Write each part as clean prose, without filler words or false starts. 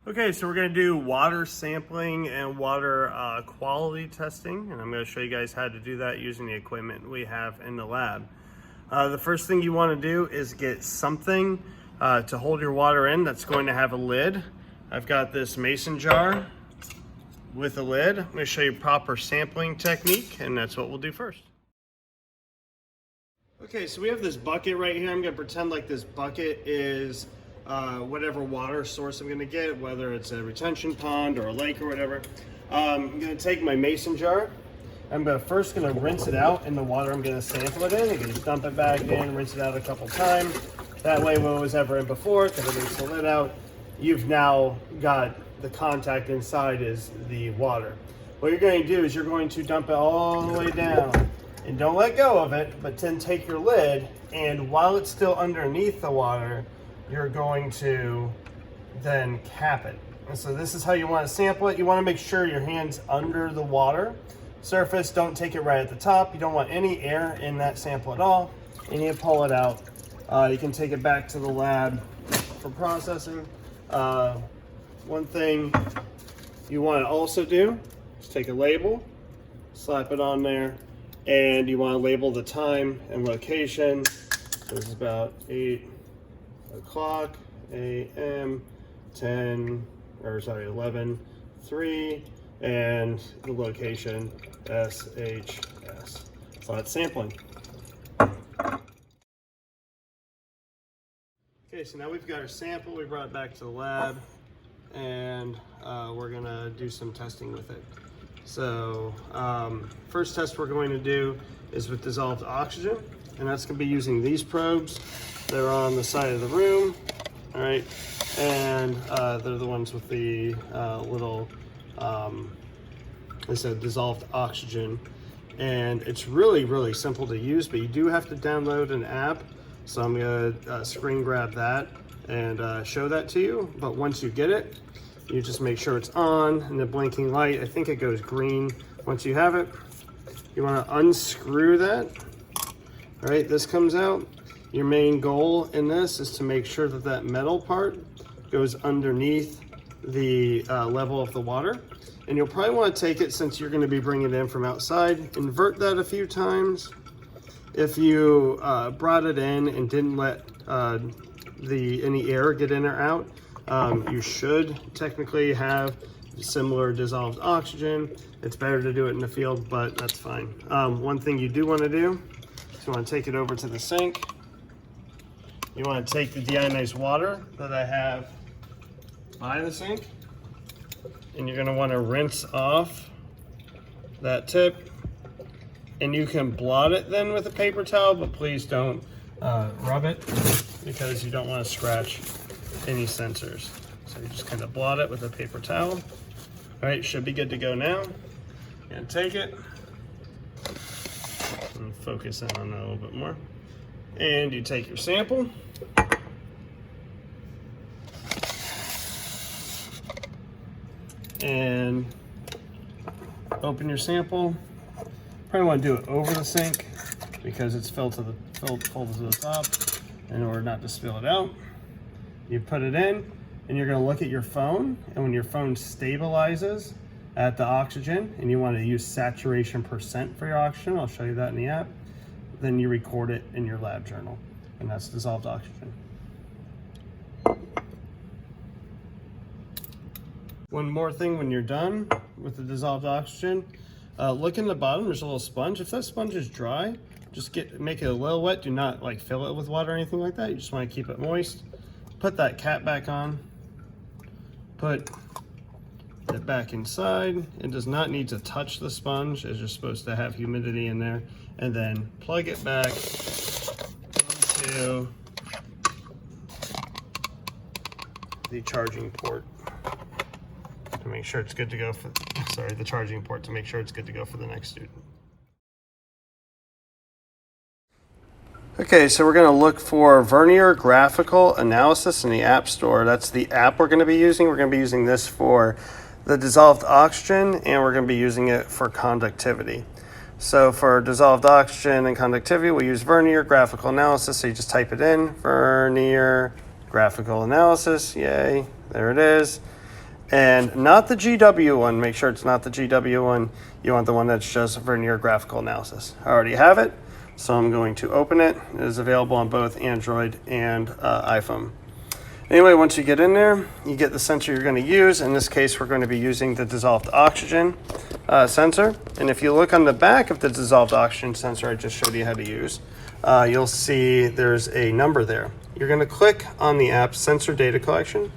Okay, so we're going to do water sampling and water quality testing, and I'm going to show you guys how to do that using the equipment we have in the lab. The first thing you want to do is get something to hold your water in that's going to have a lid. I've got this mason jar with a lid. I'm going to show you proper sampling technique, and that's what we'll do first. Okay, so we have this bucket right here. I'm going to pretend like this bucket is whatever water source I'm going to get, whether it's a retention pond or a lake or whatever. I'm going to take my mason jar. I'm first going to rinse it out in the water I'm going to sample it in. You can just dump it back in, rinse it out a couple times. That way, when it was ever in before, because I rinsed the lid out, you've now got the contact inside is the water. What you're going to do is you're going to dump it all the way down. And don't let go of it, but then take your lid, and while it's still underneath the water, you're going to then cap it. And so this is how you want to sample it. You want to make sure your hand's under the water surface. Don't take it right at the top. You don't want any air in that sample at all. And you pull it out. You can take it back to the lab for processing. One thing you want to also do is take a label, slap it on there, and you want to label the time and location. This is about 8 o'clock a.m. 11:03, and the location SHS. So that's sampling. Okay, so now we've got our sample. We brought it back to the lab, and we're gonna do some testing with it. So first test we're going to do is with dissolved oxygen, and that's going to be using these probes. They're on the side of the room, all right, and they're the ones with the little, they said dissolved oxygen, and it's really simple to use, but you do have to download an app. So I'm going to screen grab that and show that to you. But once you get it, you just make sure it's on, and the blinking light, I think it goes green once you have it. You want to unscrew that. All right, this comes out. Your main goal in this is to make sure that that metal part goes underneath the level of the water. And you'll probably want to take it, since you're going to be bringing it in from outside, invert that a few times. If you brought it in and didn't let any air get in or out, you should technically have similar dissolved oxygen. It's better to do it in the field, but that's fine. One thing you do want to do is you want to take it over to the sink. You want to take the deionized water that I have by the sink, and you're going to want to rinse off that tip. And you can blot it then with a paper towel, but please don't rub it, because you don't want to scratch any sensors. So you just kind of blot it with a paper towel. All right, should be good to go now. And take it and focus in on that a little bit more. And you take your sample. And open your sample. Probably want to do it over the sink because it's filled to the top in order not to spill it out. You put it in, and you're going to look at your phone, and when your phone stabilizes at the oxygen, and you want to use saturation percent for your oxygen, I'll show you that in the app, then you record it in your lab journal, and that's dissolved oxygen. One more thing when you're done with the dissolved oxygen, look in the bottom, there's a little sponge. If that sponge is dry, just make it a little wet. Do not like fill it with water or anything like that. You just want to keep it moist. Put that cap back on. Put it back inside. It does not need to touch the sponge, as you're supposed to have humidity in there. And then plug it back into the charging port to make sure it's good to go for, the charging port to make sure it's good to go for the next student. Okay, so we're going to look for Vernier Graphical Analysis in the App Store. That's the app we're going to be using. We're going to be using this for the dissolved oxygen, and we're going to be using it for conductivity. So for dissolved oxygen and conductivity, we'll use Vernier Graphical Analysis. So you just type it in, Vernier Graphical Analysis, yay, there it is. and not the GW one. Make sure it's not the GW one. You want the one that's just Vernier Graphical Analysis. I already have it, so I'm going to open it. It is available on both Android and iPhone. Anyway, once you get in there, you get the sensor you're going to use. In this case, we're going to be using the dissolved oxygen sensor. And if you look on the back of the dissolved oxygen sensor I just showed you how to use, you'll see there's a number there. You're going to click on the app Sensor Data Collection,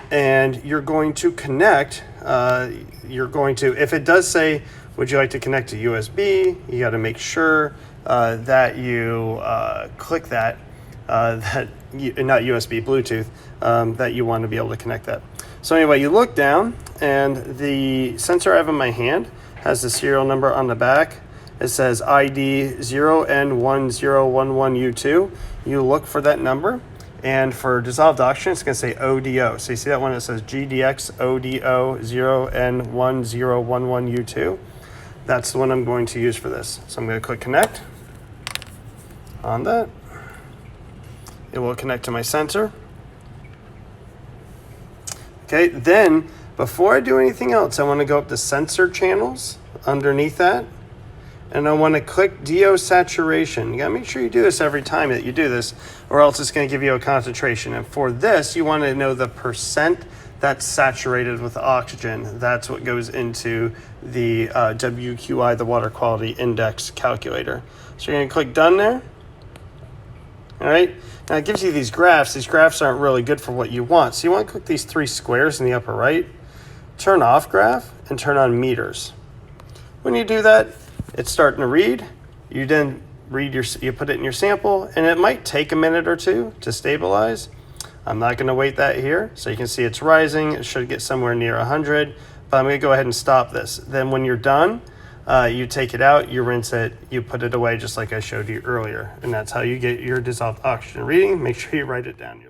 and you're going to connect. If it does say, would you like to connect to USB, you got to make sure that you click that. Not USB, Bluetooth, that you want to be able to connect that. So anyway, you look down, and the sensor I have in my hand has the serial number on the back. It says ID 0N1011U2. You look for that number, and for dissolved oxygen, it's going to say ODO. So you see that one that says GDX ODO 0N1011U2. That's the one I'm going to use for this. So I'm going to click connect on that. It will connect to my sensor. Okay, then before I do anything else, I want to go up to sensor channels underneath that, and I want to click DO saturation. You gotta make sure you do this every time that you do this, or else it's going to give you a concentration. And for this, you want to know the percent that's saturated with oxygen. That's what goes into the WQI, the Water Quality Index calculator. So you're going to click done there. All right, now it gives you these graphs. These graphs aren't really good for what you want. So you want to click these three squares in the upper right, turn off graph, and turn on meters. When you do that, it's starting to read. You then you put it in your sample, and it might take a minute or two to stabilize. I'm not going to wait that here. So you can see it's rising. It should get somewhere near 100, but I'm going to go ahead and stop this. Then when you're done, you take it out, you rinse it, you put it away just like I showed you earlier. And that's how you get your dissolved oxygen reading. Make sure you write it down.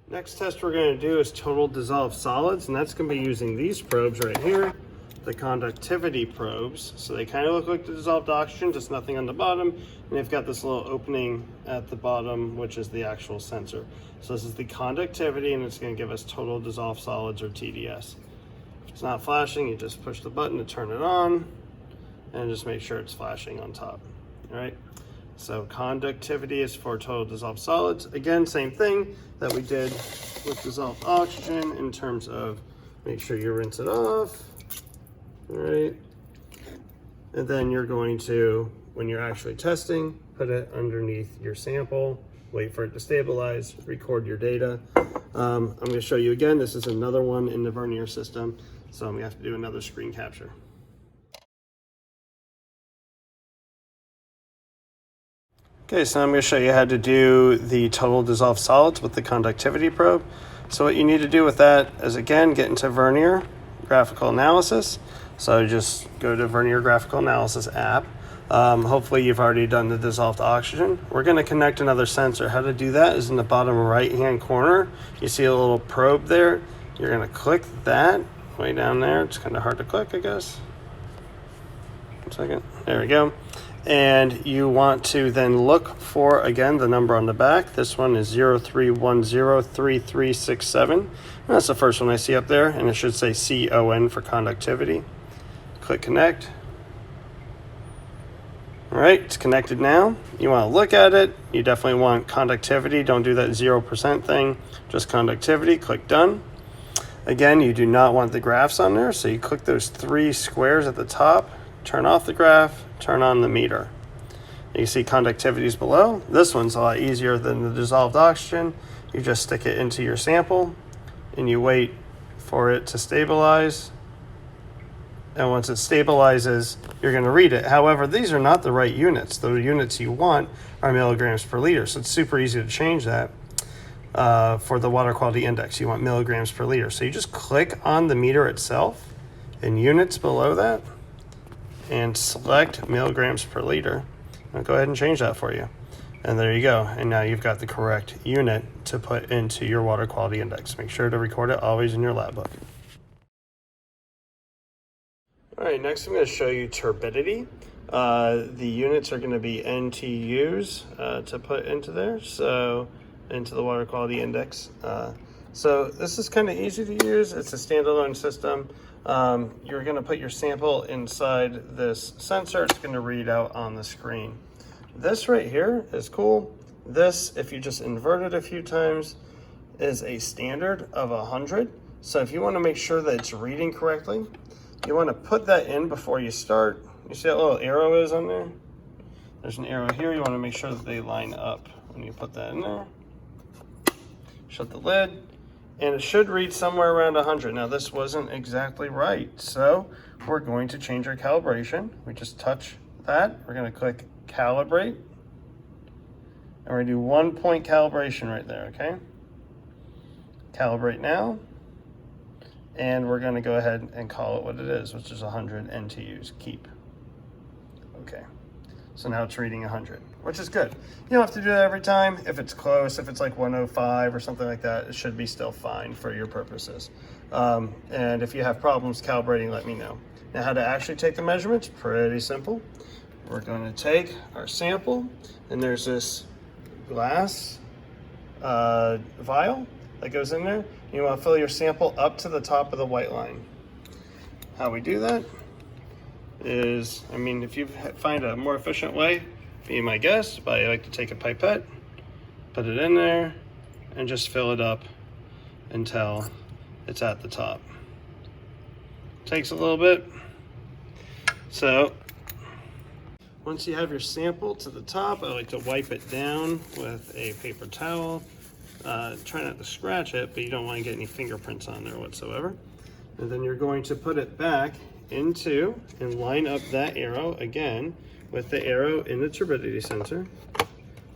Next test we're going to do is total dissolved solids, and that's going to be using these probes right here, the conductivity probes. So they kind of look like the dissolved oxygen, just nothing on the bottom, and they've got this little opening at the bottom, which is the actual sensor. So this is the conductivity, and it's going to give us total dissolved solids, or TDS. It's not flashing, you just push the button to turn it on, and just make sure it's flashing on top. All right, so conductivity is for total dissolved solids. Again, same thing that we did with dissolved oxygen in terms of make sure you rinse it off. All right, and then you're going to, when you're actually testing, put it underneath your sample, wait for it to stabilize, record your data. I'm going to show you again. This is another one in the Vernier system. So I'm going to have to do another screen capture. Okay, so I'm going to show you how to do the total dissolved solids with the conductivity probe. So what you need to do with that is, again, get into Vernier Graphical Analysis. So just go to Vernier Graphical Analysis app. Hopefully you've already done the dissolved oxygen. We're going to connect another sensor. How to do that is in the bottom right-hand corner. You see a little probe there. You're going to click that. Way down there, it's kind of hard to click, I guess. 1 second, there we go. And you want to then look for, again, the number on the back. This one is 03103367. That's the first one I see up there, and it should say CON for conductivity. Click connect. All right, it's connected now. You want to look at it. You definitely want conductivity. Don't do that 0% thing, just conductivity. Click done. Again, you do not want the graphs on there, so you click those three squares at the top, turn off the graph, turn on the meter. You see conductivities below. This one's a lot easier than the dissolved oxygen. You just stick it into your sample, and you wait for it to stabilize. And once it stabilizes, you're going to read it. However, these are not the right units. The units you want are milligrams per liter, so it's super easy to change that. For the water quality index, you want milligrams per liter. So you just click on the meter itself and units below that and select milligrams per liter. I'll go ahead and change that for you. And there you go. And now you've got the correct unit to put into your water quality index. Make sure to record it always in your lab book. All right, next I'm going to show you turbidity. The units are going to be NTUs to put into there. So into the water quality index. So this is kind of easy to use. It's a standalone system. You're going to put your sample inside this sensor. It's going to read out on the screen. This right here is cool. This, if you just invert it a few times, is a standard of 100. So if you want to make sure that it's reading correctly, you want to put that in before you start. You see that little arrow is on there? There's an arrow here. You want to make sure that they line up when you put that in there. Shut the lid, and it should read somewhere around 100. Now this wasn't exactly right, so we're going to change our calibration. We just touch that. We're going to click calibrate, and we're going to do 1 point calibration right there, okay? Calibrate now, and we're going to go ahead and call it what it is, which is 100 NTUs, keep. Okay, so now it's reading 100, which is good. You don't have to do that every time. If it's close, if it's like 105 or something like that, it should be still fine for your purposes. And if you have problems calibrating, let me know. Now, how to actually take the measurements, pretty simple. We're going to take our sample, and there's this glass vial that goes in there. You want to fill your sample up to the top of the white line. How we do that is, I mean, if you find a more efficient way, be my guest, but I like to take a pipette, put it in there, and just fill it up until it's at the top. Takes a little bit. So once you have your sample to the top, I like to wipe it down with a paper towel. Try not to scratch it, but you don't want to get any fingerprints on there whatsoever. And then you're going to put it back into and line up that arrow again with the arrow in the turbidity sensor.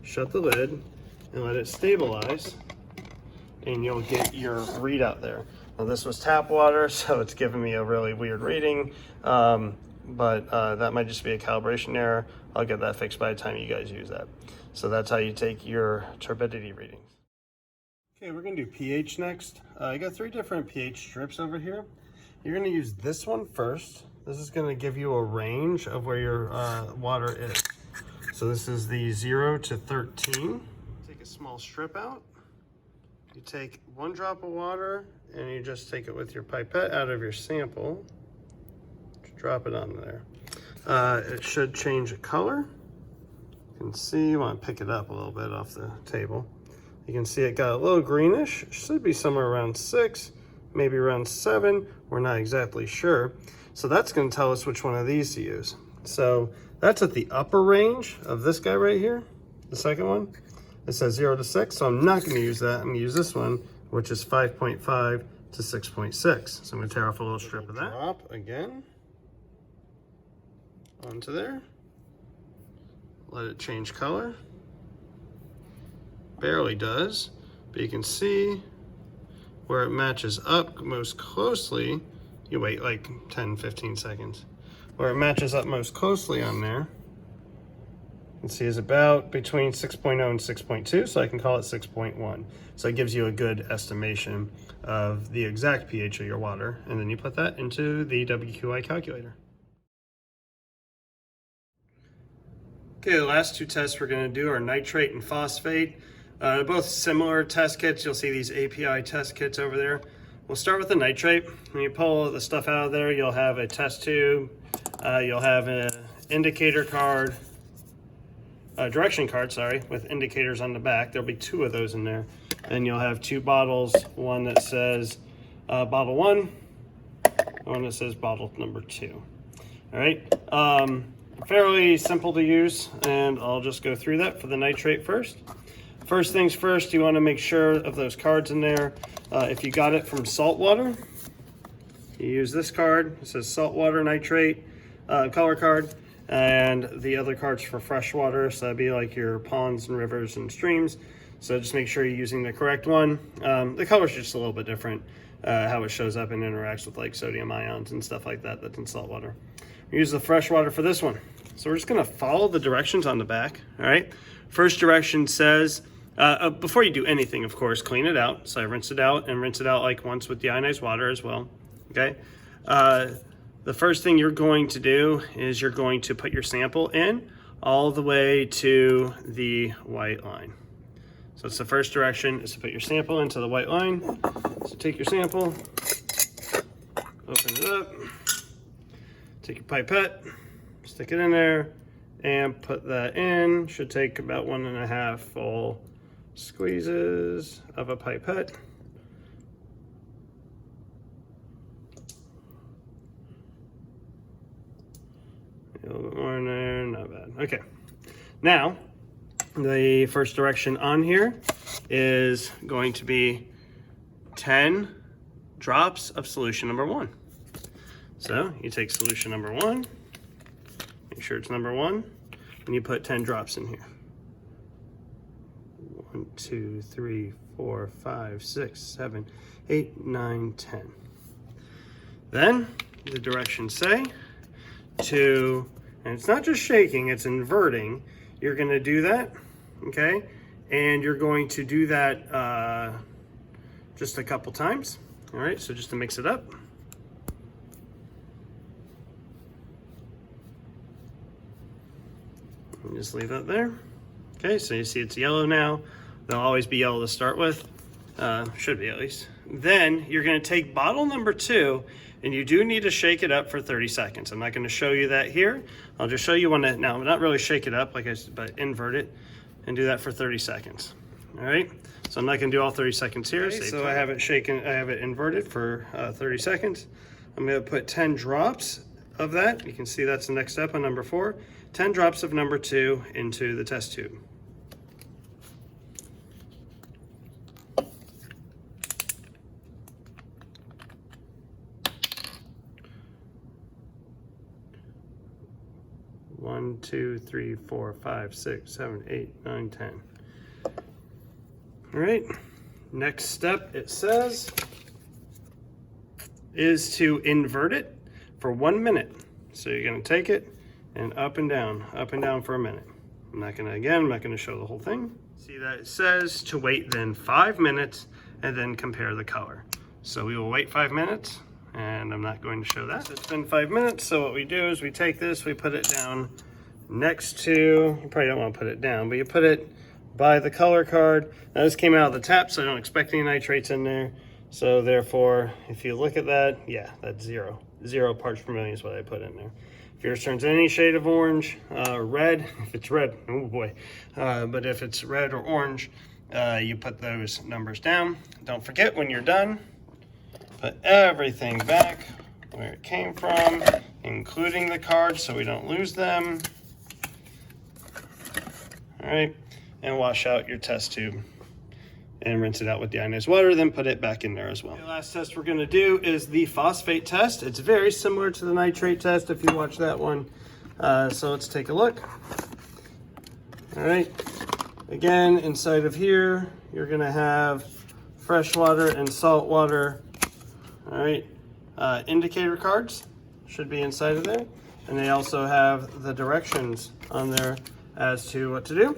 Shut the lid and let it stabilize, and you'll get your readout there. Now this was tap water, so it's giving me a really weird reading, but that might just be a calibration error. I'll get that fixed by the time you guys use that. So that's how you take your turbidity readings. Okay, we're gonna do pH next. I got 3 different pH strips over here. You're gonna use this one first. This is gonna give you a range of where your water is. So this is the 0 to 13. Take a small strip out. You take 1 drop of water and you just take it with your pipette out of your sample. Drop it on there. It should change color. You can see, you wanna pick it up a little bit off the table. You can see it got a little greenish. It should be somewhere around 6, maybe around 7. We're not exactly sure. So that's going to tell us which one of these to use. So that's at the upper range of this guy right here, the second one. It says 0 to 6, so I'm not going to use that. I'm going to use this one, which is 5.5 to 6.6. So I'm going to tear off a little strip of that. Drop again onto there. Let it change color. Barely does, but you can see where it matches up most closely. You wait like 10-15 seconds. Where it matches up most closely on there, you can see is about between 6.0 and 6.2, so I can call it 6.1. So it gives you a good estimation of the exact pH of your water, and then you put that into the WQI calculator. Okay, the last 2 tests we're going to do are nitrate and phosphate. Both similar test kits. You'll see these API test kits over there. We'll start with the nitrate. When you pull the stuff out of there, you'll have a test tube, you'll have an indicator card, direction card, sorry, with indicators on the back. There'll be 2 of those in there. And you'll have 2 bottles, one that says bottle 1, and one that says bottle number 2. All right, fairly simple to use, and I'll just go through that for the nitrate first. First things first, you want to make sure of those cards in there. If you got it from saltwater, you use this card. It says saltwater nitrate color card, and the other cards for freshwater. So that'd be like your ponds and rivers and streams. So just make sure you're using the correct one. The color's just a little bit different, how it shows up and interacts with like sodium ions and stuff like that that's in saltwater. We use the freshwater for this one. So we're just gonna follow the directions on the back, all right? First direction says, before you do anything, of course, clean it out. So I rinse it out and rinse it out like once with deionized water as well, okay? The first thing you're going to do is you're going to put your sample in all the way to the white line. So What's the first direction is to put your sample into the white line. So take your sample, open it up, take your pipette, stick it in there, and put that in. Should take about 1.5 full squeezes of a pipette. A little bit more in there, not bad. Okay, now the first direction on here is going to be 10 drops of solution number 1. So you take solution number 1, make sure it's number 1, and you put 10 drops in here. 1, 2, 3, 4, 5, 6, 7, 8, 9, 10. Then the directions say to, and it's not just shaking, it's inverting. You're going to do that, okay? And you're going to do that just a couple times. All right, so just to mix it up. And just leave that there. Okay, so you see it's yellow now. They'll always be yellow to start with. Should be at least. Then you're going to take bottle number 2, and you do need to shake it up for 30 seconds. I'm not going to show you that here. I'll just show you when to, now not really shake it up, like I said, but invert it and do that for 30 seconds. All right, so I'm not going to do all 30 seconds here. Okay, so I have it shaken, I have it inverted for 30 seconds. I'm going to put 10 drops of that. You can see that's the next step on number 4. 10 drops of number 2 into the test tube. One, 2, 3, 4, 5, 6, 7, 8, 9, 10. All right, next step it says is to invert it for 1 minute. So you're gonna take it and up and down for a minute. I'm not gonna show the whole thing. See that it says to wait then 5 minutes and then compare the color. So we will wait 5 minutes, and I'm not going to show that. So it's been 5 minutes, so what we do is we take this, we put it down next to, you probably don't want to put it down, but you put it by the color card. Now this came out of the tap, so I don't expect any nitrates in there. So therefore, if you look at that, yeah, that's 0. 0 parts per million is what I put in there. If yours turns any shade of orange, red, if it's red, oh boy, but if it's red or orange, you put those numbers down. Don't forget when you're done, put everything back where it came from, including the cards so we don't lose them. All right, and wash out your test tube and rinse it out with deionized water, then put it back in there as well. The last test we're gonna do is the phosphate test. It's very similar to the nitrate test if you watch that one. So let's take a look. All right, again, inside of here, you're gonna have fresh water and salt water. All right, indicator cards should be inside of there. And they also have the directions on there as to what to do.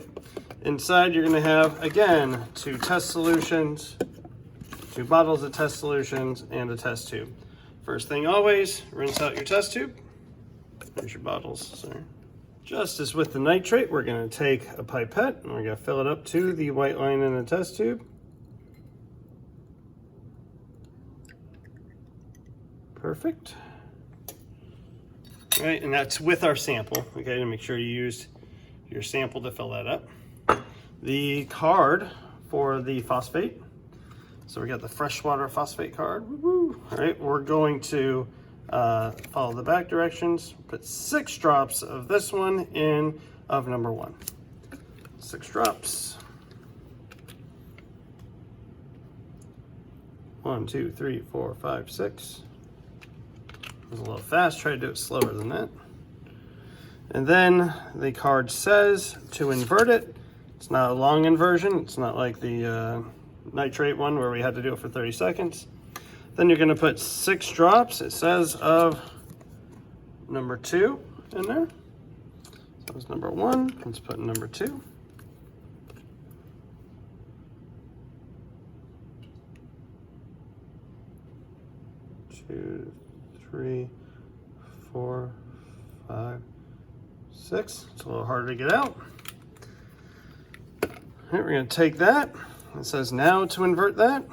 Inside, you're gonna have, again, 2 test solutions, 2 bottles of test solutions, and a test tube. First thing always, rinse out your test tube. There's your bottles, sorry. Just as with the nitrate, we're gonna take a pipette and we're gonna fill it up to the white line in the test tube. Perfect. All right, and that's with our sample, okay, to make sure you used your sample to fill that up. The card for the phosphate. So we got the freshwater phosphate card. Woo-hoo. All right, we're going to follow the back directions, put 6 drops of this one in of number 1. 6 drops. 1, 2, 3, 4, 5, 6. It was a little fast, try to do it slower than that. And then the card says to invert it. It's not a long inversion. It's not like the nitrate one where we had to do it for 30 seconds. Then you're gonna put 6 drops, it says, of number 2 in there. So it's number 1, let's put number 2. Two, 3, 4, 5, 6. It's a little harder to get out. All right, we're going to take that. It says now to invert that.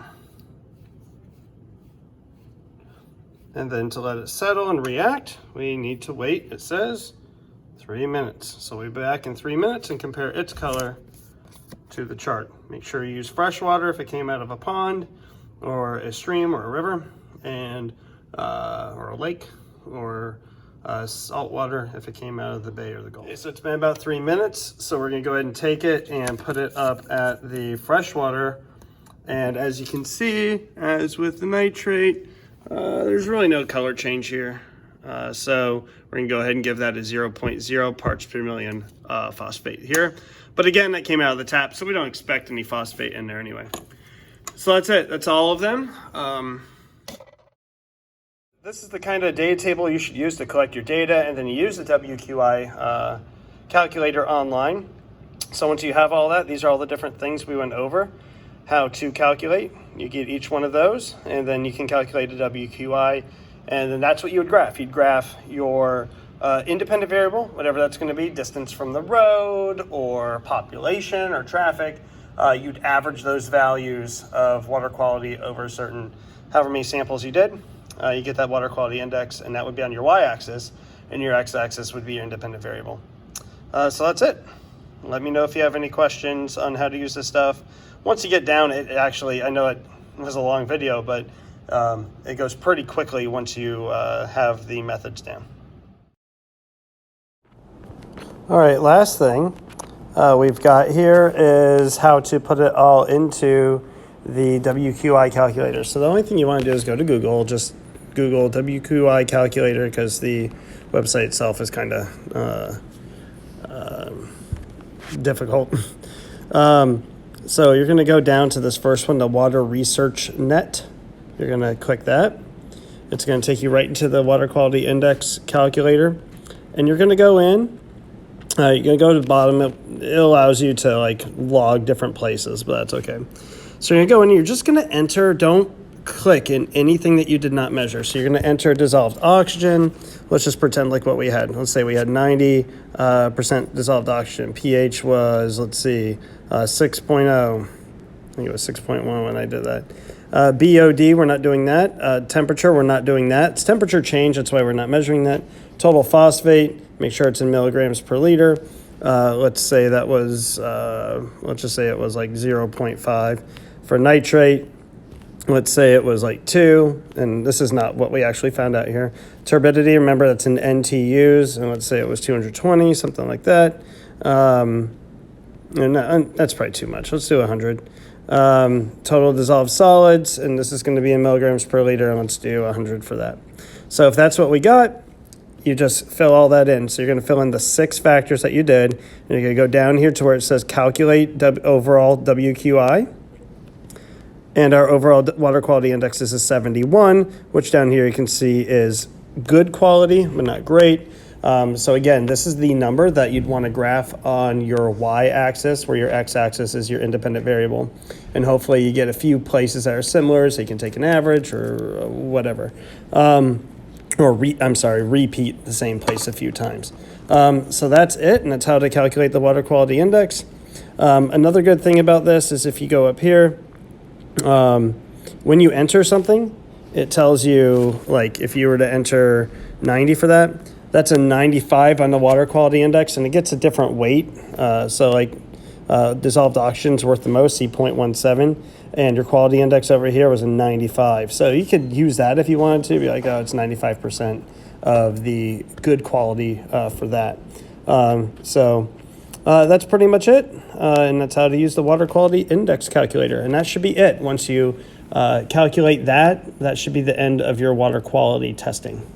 And then to let it settle and react, we need to wait, it says, 3 minutes. So we'll be back in 3 minutes and compare its color to the chart. Make sure you use fresh water if it came out of a pond or a stream or a river, and or a lake, or salt water if it came out of the bay or the Gulf. Okay, so it's been about 3 minutes, so we're gonna go ahead and take it and put it up at the fresh water. And as you can see, as with the nitrate, there's really no color change here. So we're gonna go ahead and give that a 0.0 parts per million phosphate here. But again, that came out of the tap, so we don't expect any phosphate in there anyway. So that's it, that's all of them. This is the kind of data table you should use to collect your data, and then you use the WQI calculator online. So once you have all that, these are all the different things we went over, how to calculate. You get each one of those, and then you can calculate a WQI, and then that's what you would graph. You'd graph your independent variable, whatever that's going to be, distance from the road or population or traffic. You'd average those values of water quality over certain, however many samples you did. You get that water quality index, and that would be on your y-axis, and your x-axis would be your independent variable. So that's it. Let me know if you have any questions on how to use this stuff. Once you get down, it actually, I know it was a long video, but it goes pretty quickly once you have the methods down. All right, last thing we've got here is how to put it all into the WQI calculator. So the only thing you want to do is go to Google, just Google WQI calculator, because the website itself is kind of difficult. So you're going to go down to this first one, the Water Research Net. You're going to click that. It's going to take you right into the water quality index calculator, and you're going to go in. You're going to go to the bottom. It allows you to like log different places, but that's okay. So you're going to go in, you're just going to enter, don't click in anything that you did not measure. So you're going to enter dissolved oxygen. Let's just pretend like what we had. Let's say we had 90% dissolved oxygen. pH was, let's see, 6.0. I think it was 6.1 when I did that. BOD, we're not doing that. Temperature, we're not doing that. It's temperature change, that's why we're not measuring that. Total phosphate, make sure it's in milligrams per liter. Let's say that was, let's just say it was like 0.5. For nitrate, let's say it was like 2, and this is not what we actually found out here. Turbidity, remember that's in NTUs, and let's say it was 220, something like that. And that's probably too much. Let's do 100. Total dissolved solids, and this is going to be in milligrams per liter, and let's do 100 for that. So if that's what we got, you just fill all that in. So you're going to fill in the 6 factors that you did, and you're going to go down here to where it says calculate overall WQI. And our overall water quality index is a 71, which down here you can see is good quality, but not great. So again, this is the number that you'd want to graph on your y-axis, where your x-axis is your independent variable. And hopefully you get a few places that are similar, so you can take an average or whatever. Repeat the same place a few times. So that's it, and that's how to calculate the water quality index. Another good thing about this is if you go up here, when you enter something, it tells you, like, if you were to enter 90 for that, that's a 95 on the water quality index, and it gets a different weight. So like dissolved oxygen's worth the most, C.17, and your quality index over here was a 95. So you could use that if you wanted to, be like, oh, it's 95% of the good quality for that. That's pretty much it, and that's how to use the water quality index calculator, and that should be it. Once you calculate that, that should be the end of your water quality testing.